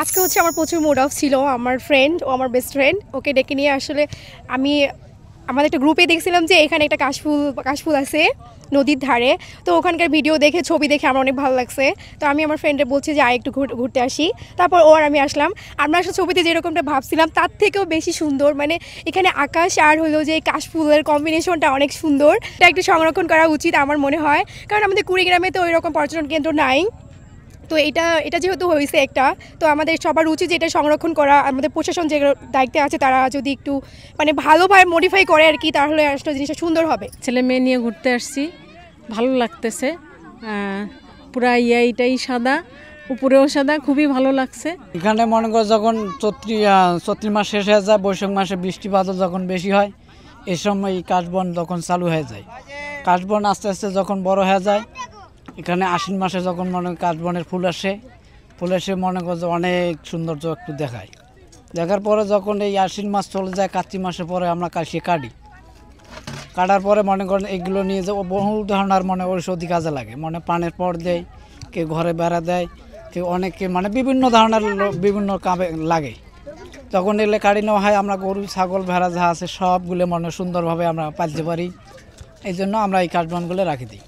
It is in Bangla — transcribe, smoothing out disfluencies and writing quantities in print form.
আজকে হচ্ছে আমার প্রচুর মুড অফ ছিল। আমার ফ্রেন্ড ও আমার বেস্ট ফ্রেন্ড, ওকে ডেকে নিয়ে আসলে আমি আমাদের একটা গ্রুপে দেখছিলাম যে এখানে একটা কাশফুল আছে নদীর ধারে। তো ওখানকার ভিডিও দেখে ছবি দেখে আমার অনেক ভালো লাগছে। তো আমি আমার ফ্রেন্ডে বলছি যে একটু ঘুরতে আসি। তারপর ও আর আমি আসলাম। আমরা আসলে ছবিতে যেরকমটা ভাবছিলাম তার থেকেও বেশি সুন্দর, মানে এখানে আকাশ আর হলো যে কাশফুলের কম্বিনেশনটা অনেক সুন্দর। এটা একটু সংরক্ষণ করা উচিত আমার মনে হয়, কারণ আমাদের কুড়িগ্রামে তো ওই রকম পর্যটন কেন্দ্র নাই। তো এটা যেহেতু হয়েছে একটা, তো আমাদের সবার উচিত যে এটা সংরক্ষণ করা। আমাদের প্রশাসন যে দায়িত্বে আছে তারা যদি একটু মানে ভালোভাবে মডিফাই করে আর কি, তাহলে আসলে জিনিসটা সুন্দর হবে। ছেলে মেয়ে নিয়ে ঘুরতে আসছি, ভালো লাগতেছে। পুরা এইটাই সাদা, উপরেও সাদা, খুবই ভালো লাগছে। এখানে মনে করো যখন চৈত্র মাস শেষ হয়ে যায়, বৈশাখ মাসে বৃষ্টি বাদল যখন বেশি হয়, এই সময় কাশবন তখন চালু হয়ে যায়। কাশবন আস্তে আস্তে যখন বড় হয়ে যায়, এখানে আশ্বিন মাসে যখন মনে কাশবনের ফুল এসে মনে করছে অনেক সৌন্দর্য একটু দেখায়। দেখার পরে যখন এই আশ্বিন মাস চলে যায়, কার্তিক মাসে পরে আমরা কাশি কাটার পরে মনে করেন এগুলো নিয়ে যে বহু ধরনের মনে ঔষধি কাজে লাগে। মনে পানের পর দেয়, কেউ ঘরে বেড়া দেয়, কেউ অনেকে মানে বিভিন্ন ধরনের বিভিন্ন কামে লাগে। তখন এলে কাটি নেওয়া হয়, আমরা গরু ছাগল ভেড়া যা আছে সবগুলো মনে সুন্দরভাবে আমরা পালতে পারি। এই জন্য আমরা এই কাশবনগুলো রাখি দিই।